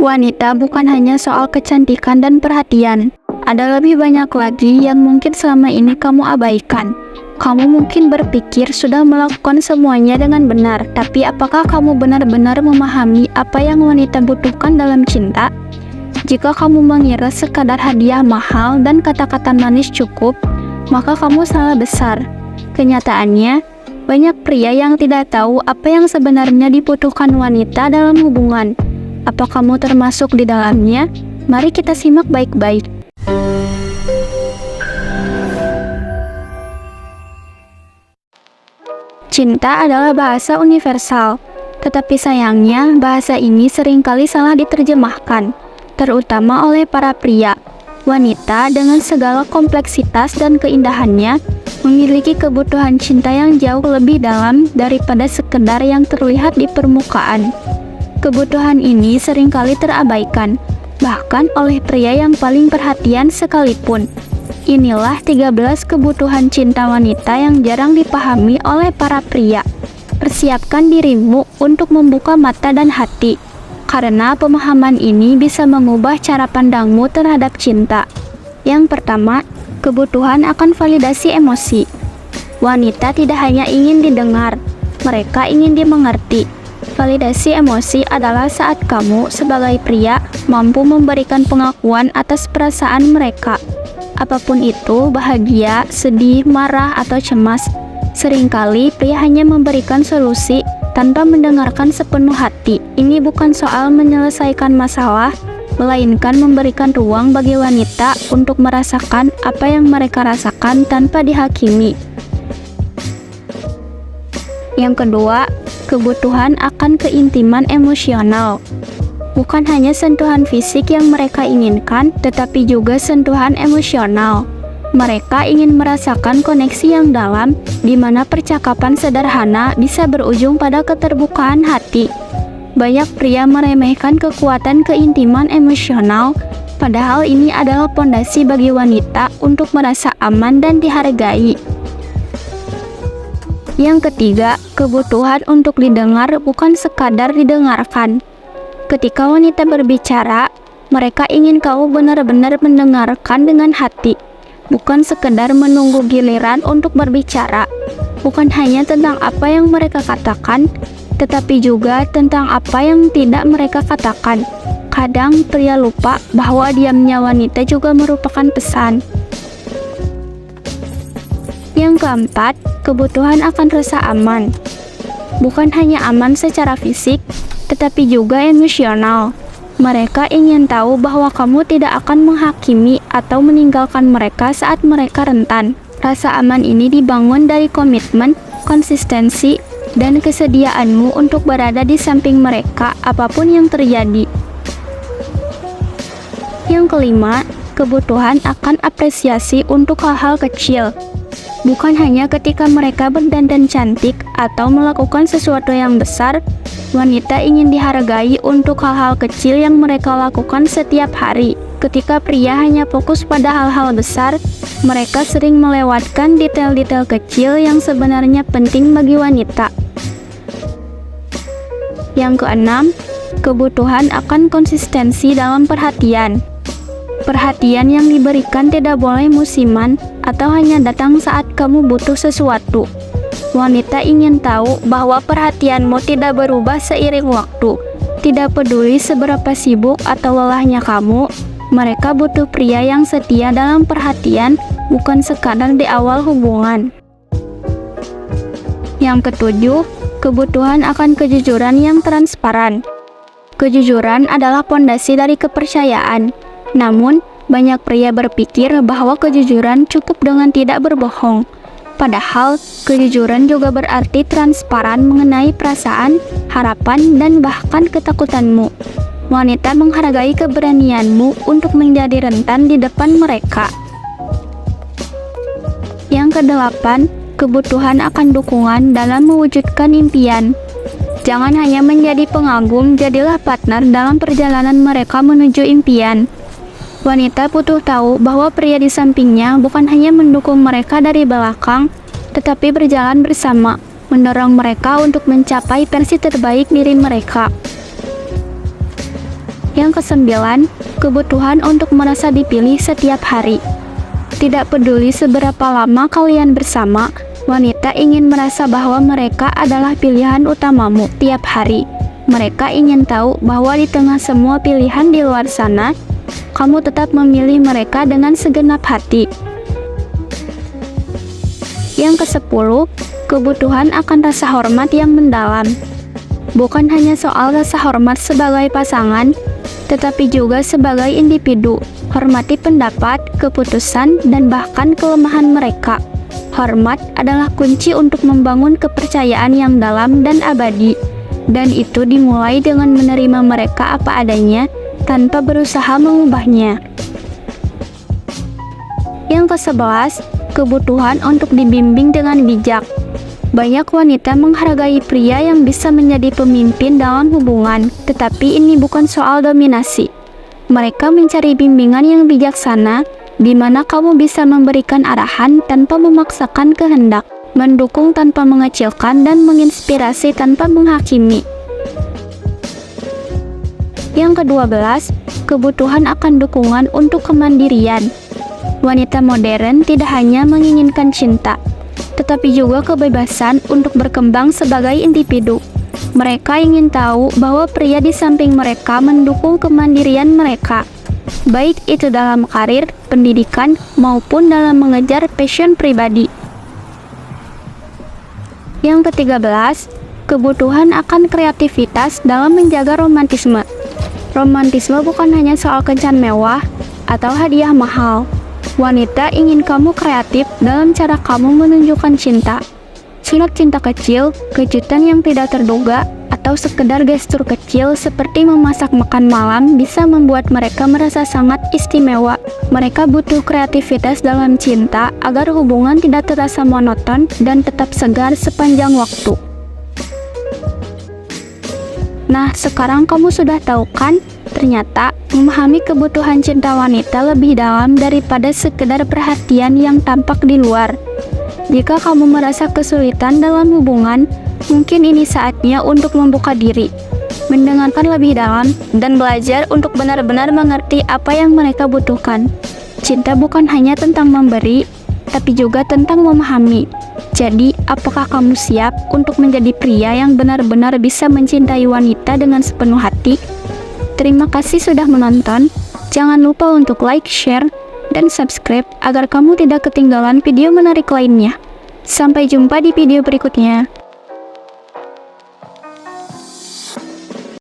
Wanita bukan hanya soal kecantikan dan perhatian. Ada lebih banyak lagi yang mungkin selama ini kamu abaikan. Kamu mungkin berpikir sudah melakukan semuanya dengan benar, tapi apakah kamu benar-benar memahami apa yang wanita butuhkan dalam cinta? Jika kamu mengira sekadar hadiah mahal dan kata-kata manis cukup, maka kamu salah besar. Kenyataannya, banyak pria yang tidak tahu apa yang sebenarnya dibutuhkan wanita dalam hubungan. Apa kamu termasuk di dalamnya? Mari kita simak baik-baik. Cinta adalah bahasa universal, tetapi sayangnya bahasa ini seringkali salah diterjemahkan, terutama oleh para pria. Wanita dengan segala kompleksitas dan keindahannya memiliki kebutuhan cinta yang jauh lebih dalam daripada sekedar yang terlihat di permukaan. Kebutuhan ini seringkali terabaikan, bahkan oleh pria yang paling perhatian sekalipun. Inilah 13 kebutuhan cinta wanita yang jarang dipahami oleh para pria. Persiapkan dirimu untuk membuka mata dan hati, karena pemahaman ini bisa mengubah cara pandangmu terhadap cinta. Yang pertama, kebutuhan akan validasi emosi. Wanita tidak hanya ingin didengar, mereka ingin dimengerti. Validasi emosi adalah saat kamu sebagai pria mampu memberikan pengakuan atas perasaan mereka. Apapun itu, bahagia, sedih, marah, atau cemas. Seringkali pria hanya memberikan solusi tanpa mendengarkan sepenuh hati. Ini bukan soal menyelesaikan masalah, melainkan memberikan ruang bagi wanita untuk merasakan apa yang mereka rasakan tanpa dihakimi. Yang kedua, kebutuhan akan keintiman emosional. Bukan hanya sentuhan fisik yang mereka inginkan, tetapi juga sentuhan emosional. Mereka ingin merasakan koneksi yang dalam, di mana percakapan sederhana bisa berujung pada keterbukaan hati. Banyak pria meremehkan kekuatan keintiman emosional, padahal ini adalah pondasi bagi wanita untuk merasa aman dan dihargai. Yang ketiga, kebutuhan untuk didengar bukan sekadar didengarkan. Ketika wanita berbicara, mereka ingin kamu benar-benar mendengarkan dengan hati, bukan sekedar menunggu giliran untuk berbicara. Bukan hanya tentang apa yang mereka katakan, tetapi juga tentang apa yang tidak mereka katakan. Kadang pria lupa bahwa diamnya wanita juga merupakan pesan. Yang keempat, kebutuhan akan rasa aman. Bukan hanya aman secara fisik, tetapi juga emosional. Mereka ingin tahu bahwa kamu tidak akan menghakimi atau meninggalkan mereka saat mereka rentan. Rasa aman ini dibangun dari komitmen, konsistensi, dan kesediaanmu untuk berada di samping mereka apapun yang terjadi. Yang kelima, kebutuhan akan apresiasi untuk hal-hal kecil. Bukan hanya ketika mereka berdandan cantik atau melakukan sesuatu yang besar, wanita ingin dihargai untuk hal-hal kecil yang mereka lakukan setiap hari. Ketika pria hanya fokus pada hal-hal besar, mereka sering melewatkan detail-detail kecil yang sebenarnya penting bagi wanita. Yang keenam, kebutuhan akan konsistensi dalam perhatian. Perhatian yang diberikan tidak boleh musiman atau hanya datang saat kamu butuh sesuatu. Wanita ingin tahu bahwa perhatianmu tidak berubah seiring waktu. Tidak peduli seberapa sibuk atau lelahnya kamu, mereka butuh pria yang setia dalam perhatian, bukan sekadar di awal hubungan. Yang ketujuh, kebutuhan akan kejujuran yang transparan. Kejujuran adalah pondasi dari kepercayaan. Namun, banyak pria berpikir bahwa kejujuran cukup dengan tidak berbohong. Padahal, kejujuran juga berarti transparan mengenai perasaan, harapan, dan bahkan ketakutanmu. Wanita menghargai keberanianmu untuk menjadi rentan di depan mereka. Yang kedelapan, kebutuhan akan dukungan dalam mewujudkan impian. Jangan hanya menjadi pengagum, jadilah partner dalam perjalanan mereka menuju impian. Wanita butuh tahu bahwa pria di sampingnya bukan hanya mendukung mereka dari belakang, tetapi berjalan bersama, mendorong mereka untuk mencapai versi terbaik diri mereka. Yang kesembilan, kebutuhan untuk merasa dipilih setiap hari. Tidak peduli seberapa lama kalian bersama, wanita ingin merasa bahwa mereka adalah pilihan utamamu tiap hari. Mereka ingin tahu bahwa di tengah semua pilihan di luar sana, kamu tetap memilih mereka dengan segenap hati. Yang ke-10, kebutuhan akan rasa hormat yang mendalam. Bukan hanya soal rasa hormat sebagai pasangan, tetapi juga sebagai individu. Hormati pendapat, keputusan, dan bahkan kelemahan mereka. Hormat adalah kunci untuk membangun kepercayaan yang dalam dan abadi, dan itu dimulai dengan menerima mereka apa adanya tanpa berusaha mengubahnya. Yang ke-11, kebutuhan untuk dibimbing dengan bijak. Banyak wanita menghargai pria yang bisa menjadi pemimpin dalam hubungan, tetapi ini bukan soal dominasi. Mereka mencari bimbingan yang bijaksana, di mana kamu bisa memberikan arahan tanpa memaksakan kehendak, mendukung tanpa mengecilkan, dan menginspirasi tanpa menghakimi. Yang ke-12, kebutuhan akan dukungan untuk kemandirian. Wanita modern tidak hanya menginginkan cinta, tetapi juga kebebasan untuk berkembang sebagai individu. Mereka ingin tahu bahwa pria di samping mereka mendukung kemandirian mereka, baik itu dalam karir, pendidikan, maupun dalam mengejar passion pribadi. Yang ke-13, kebutuhan akan kreativitas dalam menjaga romantisme. Romantisme bukan hanya soal kencan mewah atau hadiah mahal. Wanita ingin kamu kreatif dalam cara kamu menunjukkan cinta. Surat cinta kecil, kejutan yang tidak terduga, atau sekedar gestur kecil seperti memasak makan malam bisa membuat mereka merasa sangat istimewa. Mereka butuh kreativitas dalam cinta agar hubungan tidak terasa monoton dan tetap segar sepanjang waktu. Nah, sekarang kamu sudah tahu kan? Ternyata, memahami kebutuhan cinta wanita lebih dalam daripada sekedar perhatian yang tampak di luar. Jika kamu merasa kesulitan dalam hubungan, mungkin ini saatnya untuk membuka diri, mendengarkan lebih dalam, dan belajar untuk benar-benar mengerti apa yang mereka butuhkan. Cinta bukan hanya tentang memberi, tapi juga tentang memahami. Jadi, apakah kamu siap untuk menjadi pria yang benar-benar bisa mencintai wanita dengan sepenuh hati? Terima kasih sudah menonton. Jangan lupa untuk like, share, dan subscribe agar kamu tidak ketinggalan video menarik lainnya. Sampai jumpa di video berikutnya.